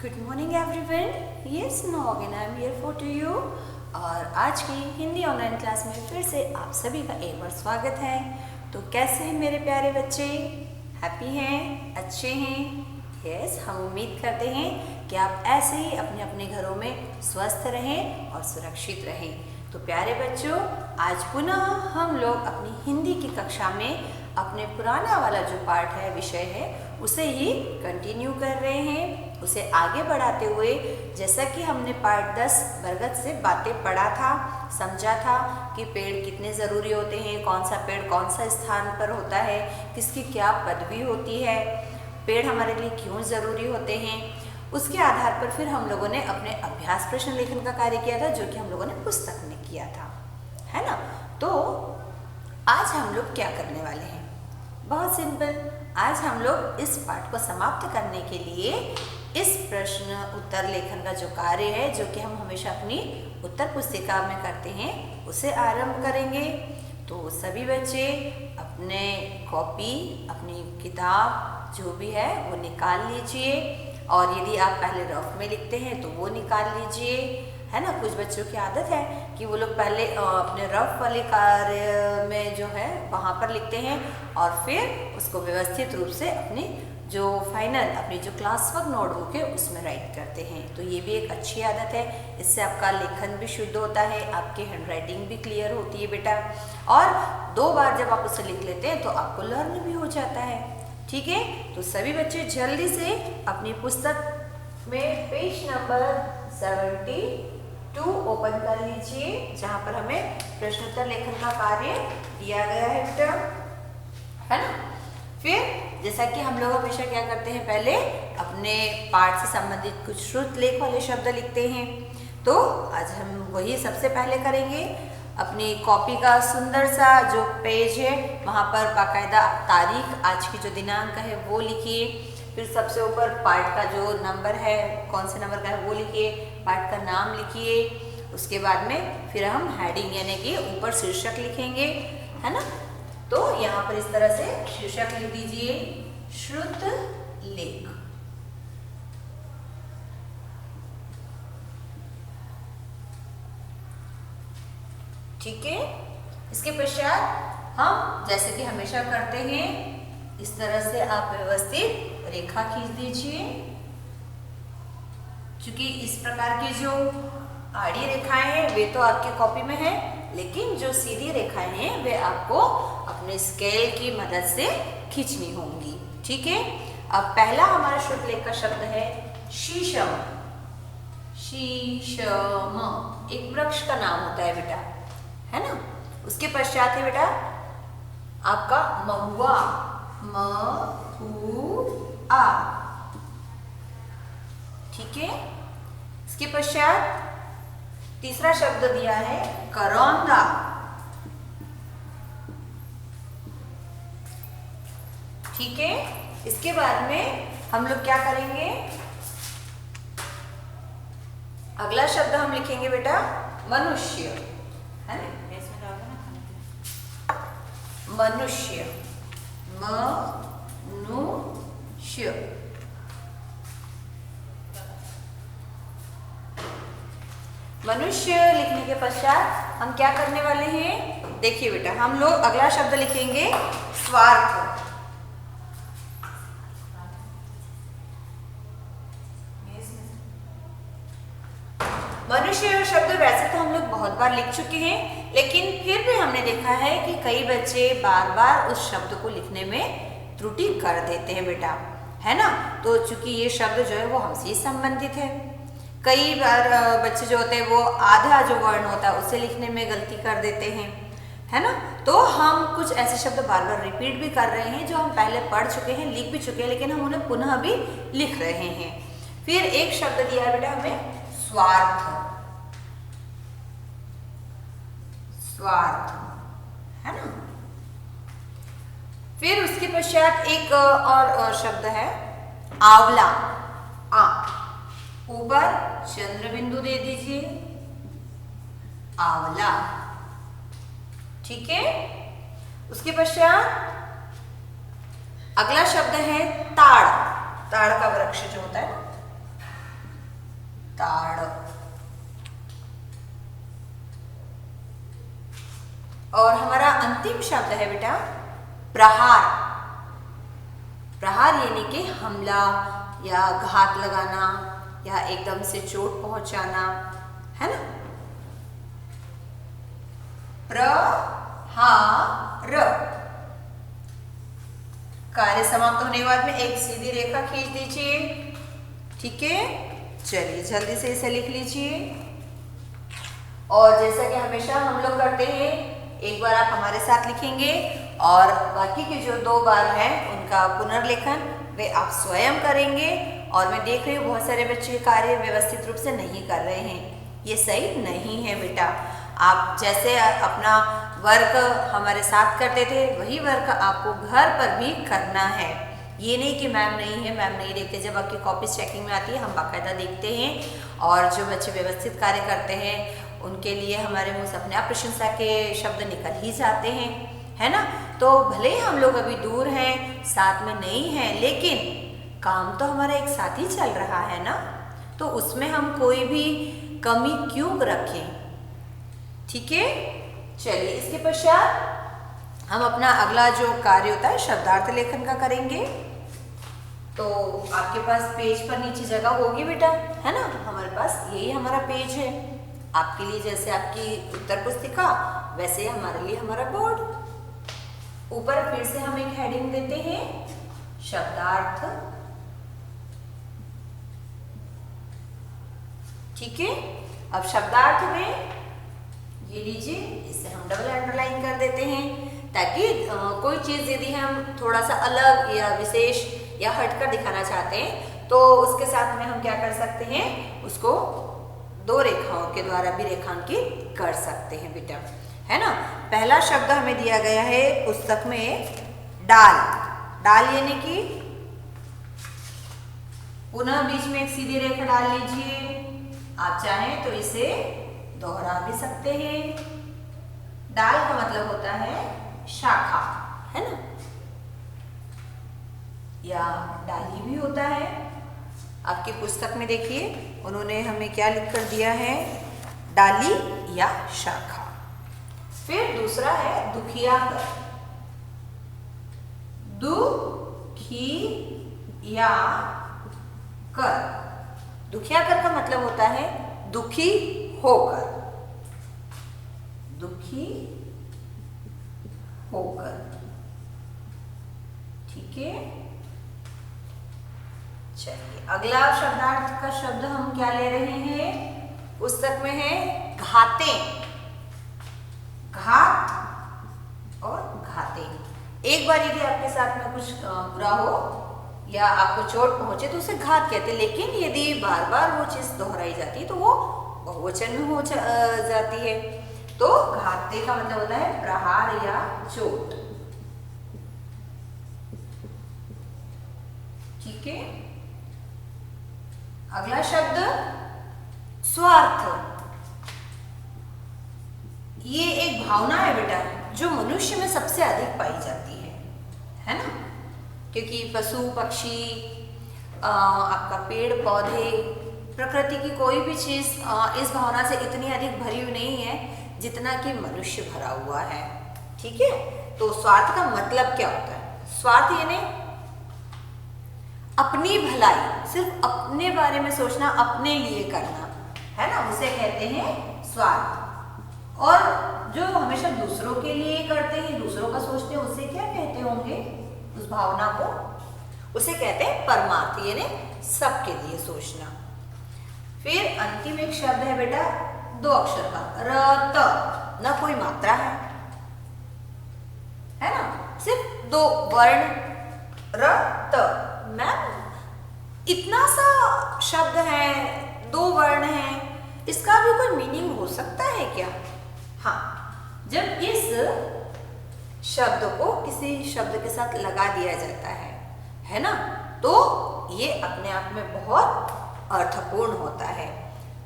Good morning everyone, yes no again I am here for to you. और आज की Hindi online class में फिर से आप सभी का एक बार स्वागत है। तो कैसे हैं मेरे प्यारे बच्चे? हैप्पी हैं, अच्छे हैं? यस, हम उम्मीद करते हैं कि आप ऐसे ही अपने अपने घरों में स्वस्थ रहें और सुरक्षित रहें। तो प्यारे बच्चों, आज पुनः हम लोग अपनी हिंदी की कक्षा में अपने पुराना वाला जो पाठ है, विषय है, उसे ही कंटिन्यू कर रहे हैं, उसे आगे बढ़ाते हुए जैसा कि हमने पाठ 10 बरगद से बातें पढ़ा था, समझा था कि पेड़ कितने ज़रूरी होते हैं, कौन सा पेड़ कौन सा स्थान पर होता है, किसकी क्या पदवी होती है, पेड़ हमारे लिए क्यों ज़रूरी होते हैं। उसके आधार पर फिर हम लोगों ने अपने अभ्यास प्रश्न लेखन का कार्य किया था, जो कि हम लोगों ने पुस्तक में किया था, है ना। तो आज हम लोग क्या करने वाले हैं? बहुत सिंपल, आज हम लोग इस पाठ को समाप्त करने के लिए इस प्रश्न उत्तर लेखन का जो कार्य है, जो कि हम हमेशा अपनी उत्तर पुस्तिका में करते हैं, उसे आरंभ करेंगे। तो सभी बच्चे अपने कॉपी, अपनी किताब जो भी है वो निकाल लीजिए, और यदि आप पहले रफ में लिखते हैं तो वो निकाल लीजिए, है ना। कुछ बच्चों की आदत है कि वो लोग पहले अपने रफ वाले कार्य में जो है वहाँ पर लिखते हैं और फिर उसको व्यवस्थित रूप से अपनी जो फाइनल अपनी जो क्लास वर्क नोट होके उसमें राइट करते हैं। तो ये भी एक अच्छी आदत है, इससे आपका लेखन भी शुद्ध होता है, आपकी हैंडराइटिंग भी क्लियर होती है बेटा। और 2 बार जब आप उसे लिख लेते हैं तो आपको लर्न भी हो जाता है, ठीक है। तो सभी बच्चे जल्दी से अपनी पुस्तक में पेज नंबर 72 ओपन कर लीजिए, जहाँ पर हमें प्रश्नोत्तर लेखन का कार्य दिया गया है बेटा, है ना। फिर जैसा कि हम लोग हमेशा क्या करते हैं, पहले अपने पाठ से संबंधित कुछ श्रुत लेख वाले शब्द लिखते हैं। तो आज हम वही सबसे पहले करेंगे। अपनी कॉपी का सुंदर सा जो पेज है, वहाँ पर बाकायदा तारीख, आज की जो दिनांक है वो लिखिए। फिर सबसे ऊपर पाठ का जो नंबर है, कौन से नंबर का है वो लिखिए, पाठ का नाम लिखिए। उसके बाद में फिर हम हेडिंग यानी कि ऊपर शीर्षक लिखेंगे, है ना। तो यहाँ पर इस तरह से शीर्षक लिख दीजिए, श्रुत लेख। ठीक है। इसके पश्चात हम जैसे कि हमेशा करते हैं, इस तरह से आप व्यवस्थित रेखा खींच दीजिए। क्योंकि इस प्रकार की जो आड़ी रेखाएं हैं वे तो आपकी कॉपी में है, लेकिन जो सीधी रेखाएं हैं वे आपको अपने स्केल की मदद से खींचनी होंगी, ठीक है। अब पहला हमारा श्रुत लेख का शब्द है शीशम। शीशम एक वृक्ष का नाम होता है बेटा, है ना। उसके पश्चात है बेटा आपका महुआ, महुआ, ठीक है। इसके पश्चात तीसरा शब्द दिया है करौंदा। ठीक है। इसके बाद में हम लोग क्या करेंगे, अगला शब्द हम लिखेंगे बेटा मनुष्य, है ना। मनुष्य, मनुष्य। मनुष्य लिखने के पश्चात हम क्या करने वाले हैं, देखिए बेटा, हम लोग अगला शब्द लिखेंगे स्वार्थ। मनुष्य शब्द वैसे तो हम लोग बहुत बार लिख चुके हैं, लेकिन फिर भी हमने देखा है कि कई बच्चे बार बार उस शब्द को लिखने में त्रुटि कर देते हैं बेटा, है ना। तो चूंकि ये शब्द जो है वो हमसे ही संबंधित है, कई बार बच्चे जो होते हैं वो आधा जो वर्ण होता है उसे लिखने में गलती कर देते हैं, है ना। तो हम कुछ ऐसे शब्द बार बार रिपीट भी कर रहे हैं जो हम पहले पढ़ चुके हैं, लिख भी चुके हैं, लेकिन हम उन्हें पुनः भी लिख रहे हैं। फिर एक शब्द दिया है बेटा हमें स्वार्थ, स्वार्थ, है ना। फिर उसके पश्चात एक और शब्द है आंवला। आ ऊपर चंद्र बिंदु दे दीजिए, आंवला, ठीक है। उसके पश्चात अगला शब्द है ताड़। ताड़ का वृक्ष जो होता है, अंतिम शब्द है बेटा प्रहार। प्रहार यानी कि हमला या घात लगाना या एकदम से चोट पहुंचाना, है ना। प्रहार। कार्य समाप्त होने के बाद में एक सीधी रेखा खींच दीजिए। ठीक है, चलिए जल्दी से इसे लिख लीजिए। और जैसा कि हमेशा हम लोग करते हैं, एक बार आप हमारे साथ लिखेंगे और बाकी के जो 2 बार हैं उनका पुनर्लेखन वे आप स्वयं करेंगे। और मैं देख रही हूँ बहुत सारे बच्चे कार्य व्यवस्थित रूप से नहीं कर रहे हैं, ये सही नहीं है बेटा। आप जैसे अपना वर्क हमारे साथ करते थे वही वर्क आपको घर पर भी करना है। ये नहीं कि मैम नहीं है, मैम नहीं देखते। जब आपकी कॉपी चेकिंग में आती है हम बाकायदा देखते हैं और जो बच्चे व्यवस्थित कार्य करते हैं उनके लिए हमारे मुंह से अपने आप प्रशंसा के शब्द निकल ही जाते हैं, है ना। तो भले ही हम लोग अभी दूर हैं, साथ में नहीं हैं, लेकिन काम तो हमारा एक साथ ही चल रहा है ना, तो उसमें हम कोई भी कमी क्यों रखें। ठीक है, चलिए इसके पश्चात हम अपना अगला जो कार्य होता है शब्दार्थ लेखन का करेंगे। तो आपके पास पेज पर नीचे जगह होगी बेटा, है ना। हमारे पास यही हमारा पेज है। आपके लिए जैसे आपकी उत्तर पुस्तिका वैसे ही हमारे लिए हमारा बोर्ड। ऊपर फिर से हम एक हेडिंग देते हैं शब्दार्थ। ठीक है, अब शब्दार्थ में ये लीजिए, इसे हम डबल अंडरलाइन कर देते हैं ताकि कोई चीज यदि हम थोड़ा सा अलग या विशेष या हटकर दिखाना चाहते हैं तो उसके साथ में हम क्या कर सकते हैं, उसको 2 रेखाओं के द्वारा भी रेखांकित कर सकते हैं बेटा, है ना। पहला शब्द हमें दिया गया है पुस्तक में डाल। डाल यानी कि पुनः बीच में एक सीधी रेखा डाल लीजिए। आप चाहें तो इसे दोहरा भी सकते हैं। डाल का मतलब होता है शाखा, है ना, या डाली भी होता है। आपकी पुस्तक में देखिए उन्होंने हमें क्या लिख कर दिया है, डाली या शाखा। फिर दूसरा है दुखिया कर। दुखिया कर। दुखिया कर का मतलब होता है दुखी होकर। दुखी होकर। ठीक है, चलिए अगला शब्दार्थ का शब्द हम क्या ले रहे हैं, पुस्तक में है घाते। घात और घाते। एक बार यदि आपके साथ में कुछ बुरा हो या आपको चोट पहुंचे तो उसे घात कहते हैं, लेकिन यदि बार बार वो चीज दोहराई जाती है तो वो बहुवचन में हो जाती है। तो घाते का मतलब होता है प्रहार या चोट। ठीक है, अगला शब्द स्वार्थ। ये एक भावना है बेटा जो मनुष्य में सबसे अधिक पाई जाती है ना। क्योंकि पशु पक्षी, आपका पेड़ पौधे, प्रकृति की कोई भी चीज इस भावना से इतनी अधिक भरी हुई नहीं है जितना कि मनुष्य भरा हुआ है। ठीक है, तो स्वार्थ का मतलब क्या होता है, स्वार्थ यानी अपनी भलाई, सिर्फ अपने बारे में सोचना, अपने लिए करना, है ना, उसे कहते हैं स्वार्थ। और जो हमेशा दूसरों के लिए करते हैं, दूसरों का सोचते हैं, उसे क्या कहते होंगे, उस भावना को उसे कहते हैं परमार्थ, यानी सबके लिए सोचना। फिर अंतिम एक शब्द है बेटा 2 अक्षर का, रत। ना कोई मात्रा है ना, सिर्फ 2 वर्ण रत। मैम इतना सा शब्द है, 2 वर्ण है, इसका भी कोई मीनिंग हो सकता है क्या? हाँ, जब इस शब्द को किसी शब्द के साथ लगा दिया जाता है ना, तो ये अपने आप में बहुत अर्थपूर्ण होता है।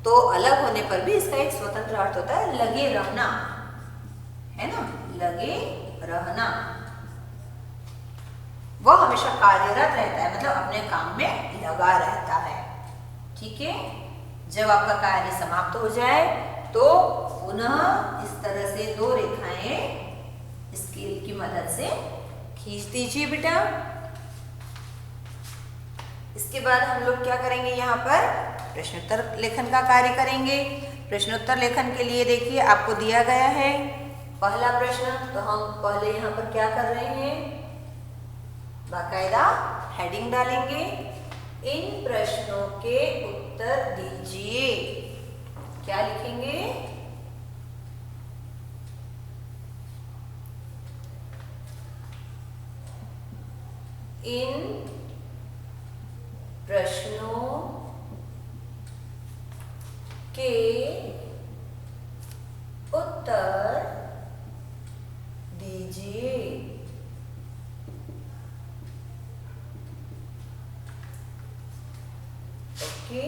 तो अलग होने पर भी इसका एक स्वतंत्र अर्थ होता है, लगे रहना, है ना, लगे रहना। वह हमेशा कार्यरत रहता है, मतलब अपने काम में लगा रहता है। ठीक है, जब आपका कार्य समाप्त हो जाए तो पुनः इस तरह से 2 रेखाएं स्केल की मदद से खींच दीजिए बेटा। इसके बाद हम लोग क्या करेंगे, यहाँ पर प्रश्नोत्तर लेखन का कार्य करेंगे। प्रश्नोत्तर लेखन के लिए देखिए आपको दिया गया है पहला प्रश्न, तो हम पहले यहाँ पर क्या कर रहे हैं, बाकायदा हेडिंग डालेंगे, इन प्रश्नों के उत्तर दीजिए। क्या लिखेंगे, इन प्रश्नों के उत्तर दीजिए। ओके,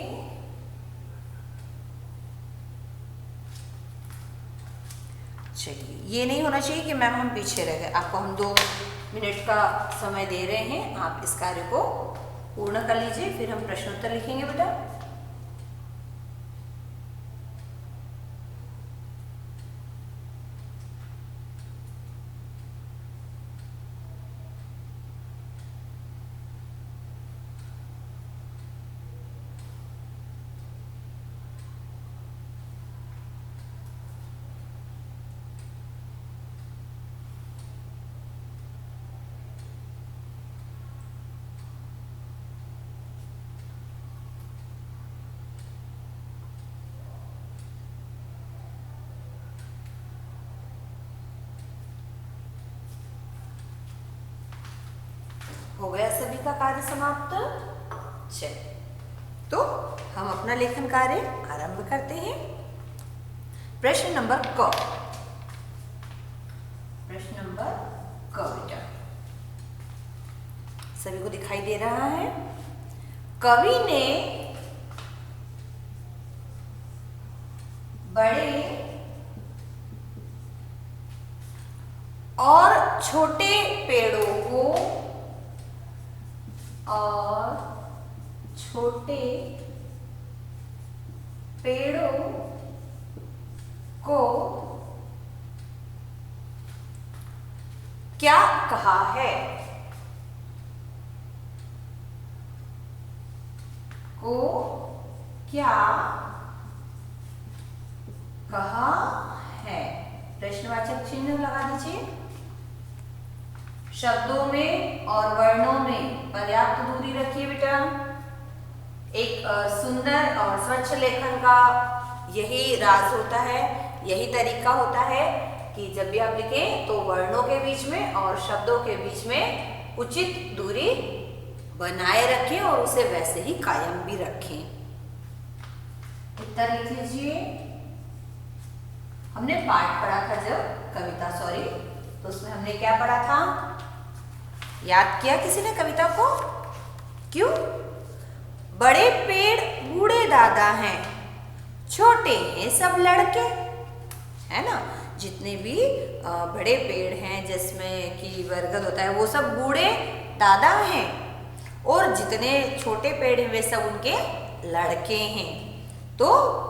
चलिए ये नहीं होना चाहिए कि मैम हम पीछे रह गए। आपको हम 2 मिनट का समय दे रहे हैं, आप इस कार्य को पूर्ण कर लीजिए, फिर हम प्रश्नोत्तर लिखेंगे बेटा। हो गया सभी का कार्य समाप्त। चलिए तो हम अपना लेखन कार्य आरंभ करते हैं। प्रश्न नंबर क, प्रश्न नंबर क बेटा सभी को दिखाई दे रहा है। कवि ने बड़े और छोटे पेड़ों को क्या कहा है, को क्या कहा है। प्रश्नवाचक चिन्ह लगा दीजिए। शब्दों में और वर्णों में पर्याप्त दूरी रखिए बेटा। एक सुंदर और स्वच्छ लेखन का यही राज होता है, यही तरीका होता है कि जब भी आप लिखें तो वर्णों के बीच में और शब्दों के बीच में उचित दूरी बनाए रखें और उसे वैसे ही कायम भी रखें। उत्तर लिख लीजिए। हमने पाठ पढ़ा था जब कविता, तो उसमें हमने क्या पढ़ा था, याद किया किसी ने कविता को? क्यों? बड़े पेड़ बूढ़े दादा हैं, छोटे हैं सब लड़के, है ना। जितने भी बड़े पेड़ हैं जिसमें कि बरगद होता है वो सब बूढ़े दादा हैं, और जितने छोटे पेड़ हैं वे सब उनके लड़के हैं। तो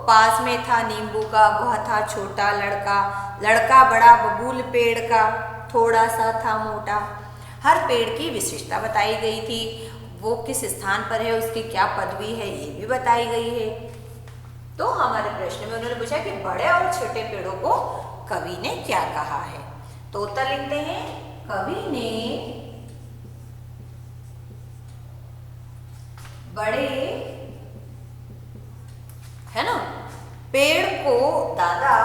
पास में था नींबू का, वह था छोटा लड़का, लड़का बड़ा बबूल पेड़ का, थोड़ा सा था मोटा। हर पेड़ की विशेषता बताई गई थी, वो किस स्थान पर है, उसकी क्या पदवी है, ये भी बताई गई है। तो हमारे प्रश्न में उन्होंने पूछा कि बड़े और छोटे पेड़ों को कवि ने क्या कहा है। तो उत्तर लिखते हैं, कवि ने बड़े, है ना, पेड़ को दादा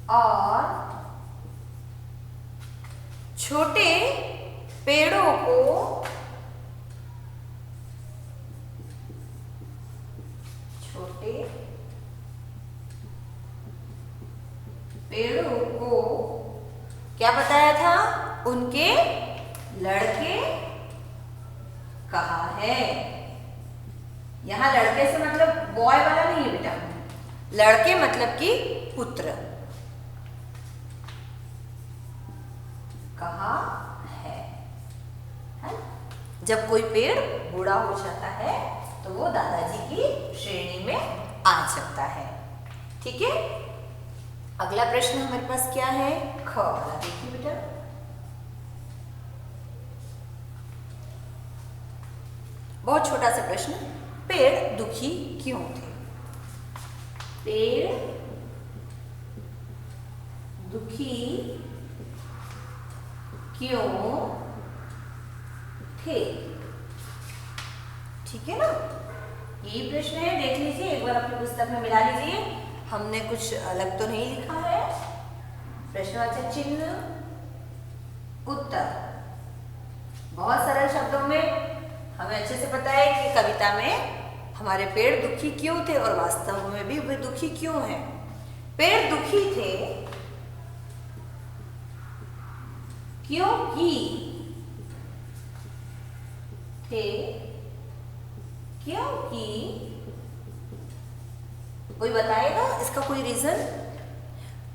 और छोटे पेड़ों को क्या बताया था, उनके लड़के कहा है। यहां लड़के से मतलब बॉय वाला नहीं है बेटा, लड़के मतलब कि पुत्र कहा है? जब कोई पेड़ बूढ़ा हो जाता है तो वो दादाजी की श्रेणी में आ सकता है। ठीक है, अगला प्रश्न हमारे पास क्या है, ख वाला देखिए बेटा। बहुत छोटा सा प्रश्न, पेड़ दुखी क्यों थे? पेड़ दुखी क्यों थे? ठीक है ना, यही प्रश्न है, देख लीजिए एक बार अपनी पुस्तक में मिला लीजिए, हमने कुछ अलग तो नहीं लिखा है। प्रश्नवाचक चिन्ह, उत्तर। बहुत सरल शब्दों में हमें अच्छे से पता है कि कविता में हमारे पेड़ दुखी क्यों थे और वास्तव में भी वे दुखी क्यों हैं। पेड़ दुखी थे क्योंकि कोई बताएगा इसका कोई रीजन?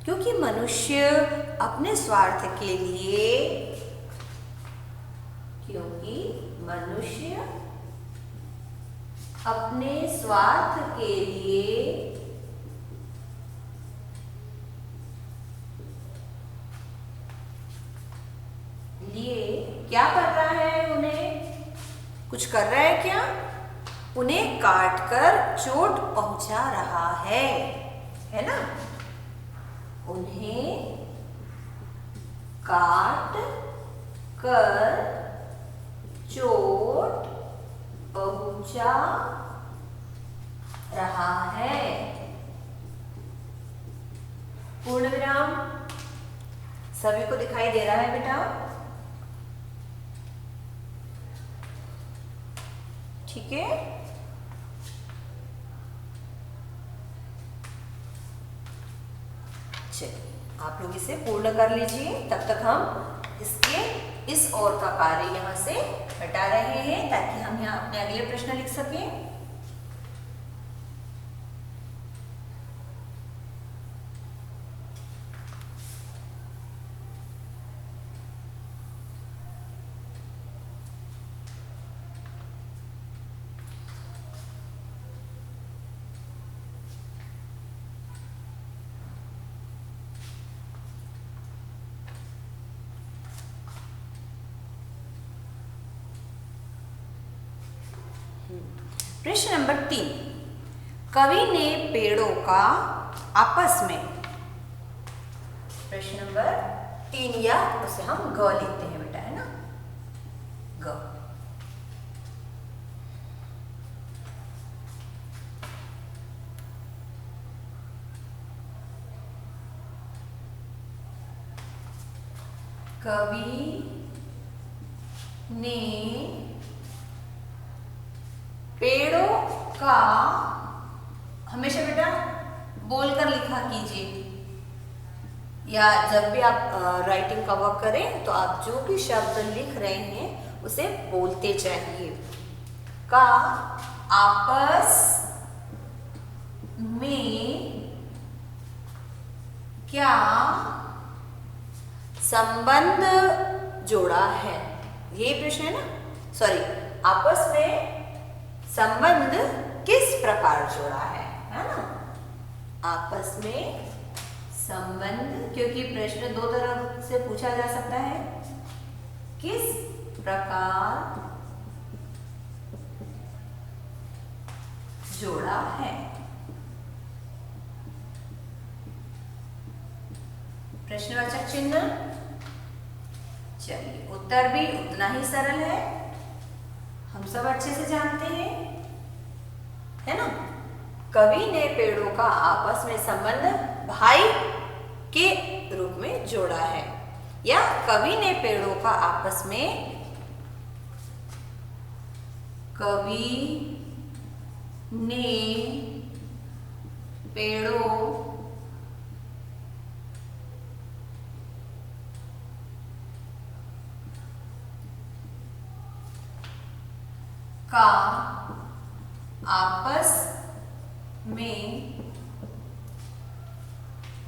क्योंकि मनुष्य अपने स्वार्थ के लिए, क्योंकि मनुष्य अपने स्वार्थ के लिए क्या कर रहा है, उन्हें कुछ कर रहा है क्या? उन्हें काटकर चोट पहुंचा रहा है ना? उन्हें काट कर चोट पहुंचा रहा है। पूर्ण विराम सभी को दिखाई दे रहा है बेटा? ठीक है, चलिए आप लोग इसे पूर्ण कर लीजिए, तब तक हम इसके इस ओर का कार्य यहाँ से हटा रहे हैं ताकि हम यहाँ अपने अगले प्रश्न लिख सकें। प्रश्न नंबर 3, कवि ने पेड़ों का आपस में, प्रश्न नंबर 3 या उसे हम ग लिखते हैं बेटा, है ना, ग। कवि ने पेड़ों का, हमेशा बेटा बोलकर लिखा कीजिए, या जब भी आप राइटिंग का वर्क करें तो आप जो भी शब्द लिख रहे हैं उसे बोलते चाहिए। का आपस में क्या संबंध जोड़ा है, ये प्रश्न है ना, सॉरी, आपस में संबंध किस प्रकार जोड़ा है ना, आपस में संबंध, क्योंकि प्रश्न दो तरह से पूछा जा सकता है, किस प्रकार जोड़ा है। प्रश्नवाचक चिन्ह, चलिए उत्तर भी उतना ही सरल है, हम सब अच्छे से जानते हैं, है ना। कवि ने पेड़ों का आपस में संबंध भाई के रूप में जोड़ा है, या कवि ने पेड़ों का आपस में, कवि ने पेड़ों का आपस में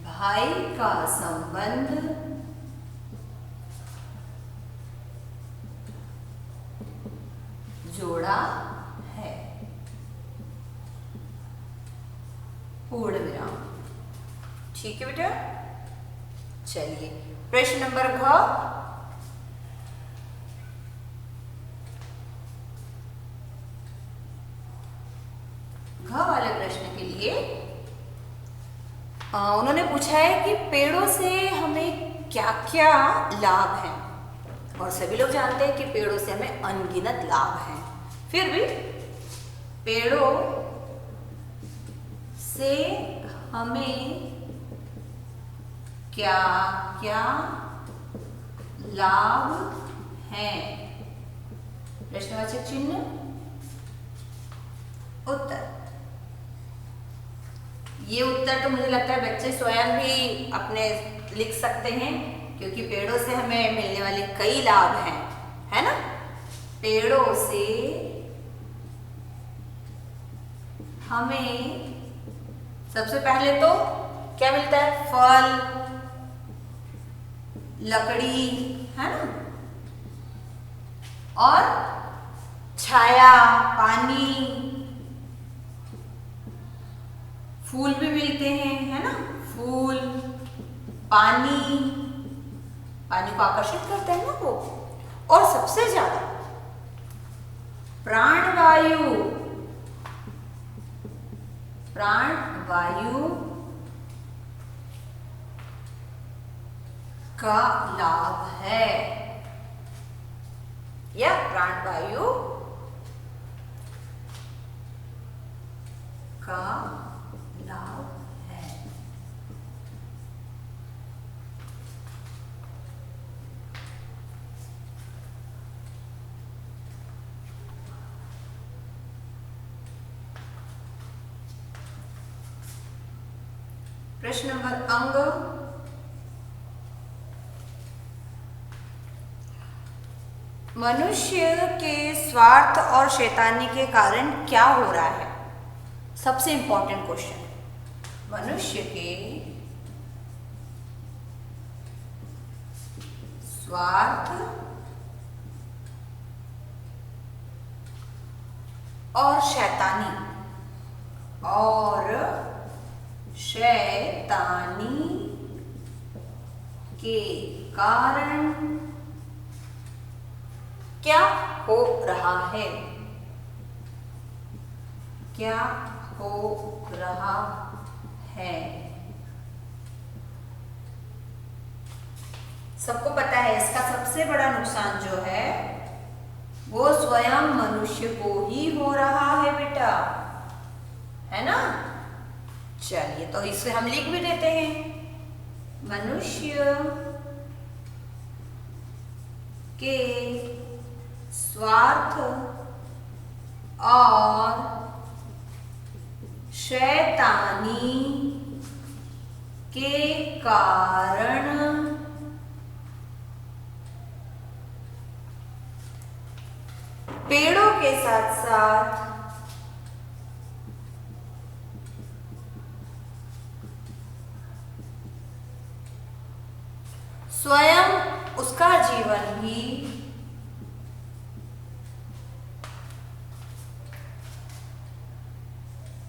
भाई का संबंध जोड़ा है। पूर्ण विराम। ठीक है बेटा, चलिए प्रश्न नंबर घ। घ वाले प्रश्न के लिए उन्होंने पूछा है कि पेड़ों से हमें क्या क्या लाभ हैं। और सभी लोग जानते हैं कि पेड़ों से हमें अनगिनत लाभ हैं, फिर भी पेड़ों से हमें क्या क्या लाभ हैं। प्रश्नवाचक चिन्ह उत्तर। ये उत्तर तो मुझे लगता है बच्चे स्वयं भी अपने लिख सकते हैं, क्योंकि पेड़ों से हमें मिलने वाले कई लाभ हैं, है ना। पेड़ों से हमें सबसे पहले तो क्या मिलता है, फल, लकड़ी, है ना, और छाया, पानी, फूल भी मिलते हैं, है ना। फूल, पानी, पानी को आकर्षित करते हैं ना वो। और सबसे ज्यादा प्राणवायु, प्राणवायु का लाभ है, या प्राणवायु का लाभ है। प्रश्न नंबर अंग। मनुष्य के स्वार्थ और शैतानी के कारण क्या हो रहा है। सबसे इंपॉर्टेंट क्वेश्चन। मनुष्य के स्वार्थ और शैतानी के कारण क्या हो रहा है, क्या हो रहा है। सबको पता है इसका सबसे बड़ा नुकसान जो है वो स्वयं मनुष्य को ही हो रहा है बेटा, है ना। चलिए तो इसे हम लिख भी देते हैं। मनुष्य के स्वार्थ और शैतानी के कारण पेड़ों के साथ साथ स्वयं उसका जीवन भी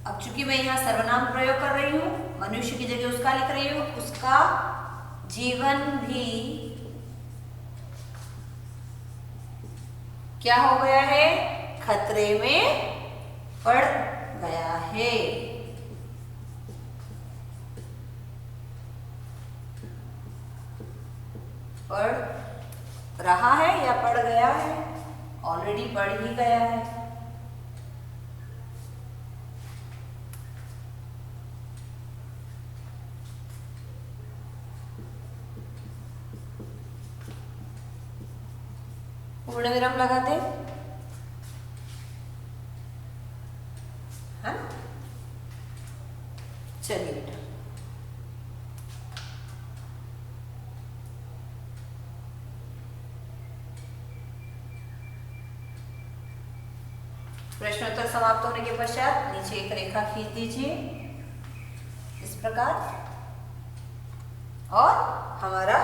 अब चूंकि मैं यहां सर्वनाम प्रयोग कर रही हूं, मनुष्य की जगह उसका लिख रही हूं, उसका जीवन भी क्या हो गया है, खतरे में पड़ गया है। पड़ रहा है या पड़ गया है, ऑलरेडी पड़ ही गया है। पूर्ण विराम लगाते हैं। चलिए बेटा, प्रश्नोत्तर समाप्त होने के पश्चात नीचे एक रेखा खींच दीजिए इस प्रकार, और हमारा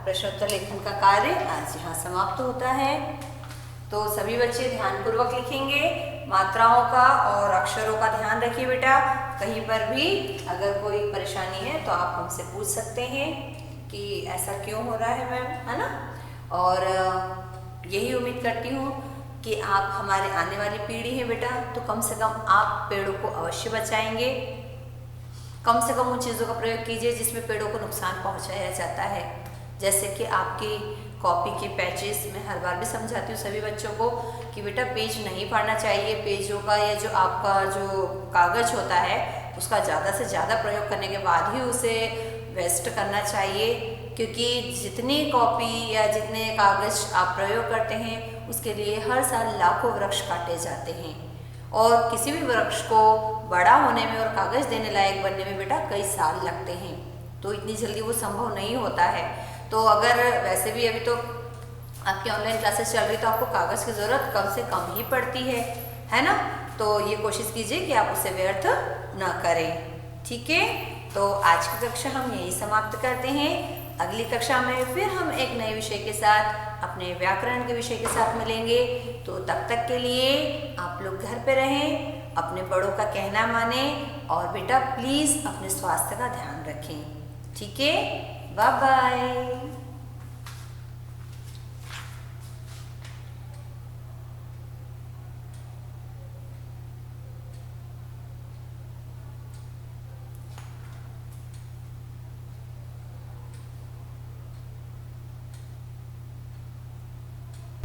प्रश्नोत्तर लेखन का कार्य आज यहाँ समाप्त होता है। तो सभी बच्चे ध्यानपूर्वक लिखेंगे, मात्राओं का और अक्षरों का ध्यान रखिए बेटा। कहीं पर भी अगर कोई परेशानी है तो आप हमसे पूछ सकते हैं कि ऐसा क्यों हो रहा है मैम, है ना। और यही उम्मीद करती हूँ कि आप हमारे आने वाली पीढ़ी है बेटा, तो कम से कम आप पेड़ों को अवश्य बचाएंगे। कम से कम उन चीज़ों का प्रयोग कीजिए जिसमें पेड़ों को नुकसान पहुंचाया जाता है, जैसे कि आपकी कॉपी के पैचेस। मैं हर बार भी समझाती हूँ सभी बच्चों को कि बेटा पेज नहीं फाड़ना चाहिए। पेजों का या जो आपका जो कागज़ होता है उसका ज़्यादा से ज़्यादा प्रयोग करने के बाद ही उसे वेस्ट करना चाहिए, क्योंकि जितनी कॉपी या जितने कागज़ आप प्रयोग करते हैं उसके लिए हर साल लाखों वृक्ष काटे जाते हैं, और किसी भी वृक्ष को बड़ा होने में और कागज़ देने लायक बनने में बेटा कई साल लगते हैं, तो इतनी जल्दी वो संभव नहीं होता है। तो अगर वैसे भी अभी तो आपकी ऑनलाइन क्लासेस चल रही तो आपको कागज़ की ज़रूरत कम से कम ही पड़ती है ना। तो ये कोशिश कीजिए कि आप उसे व्यर्थ ना करें, ठीक है। तो आज की कक्षा हम यही समाप्त करते हैं। अगली कक्षा में फिर हम एक नए विषय के साथ, अपने व्याकरण के विषय के साथ मिलेंगे। तो तब तक के लिए आप लोग घर पे रहें, अपने बड़ों का कहना माने, और बेटा प्लीज़ अपने स्वास्थ्य का ध्यान रखें, ठीक है। Bye bye.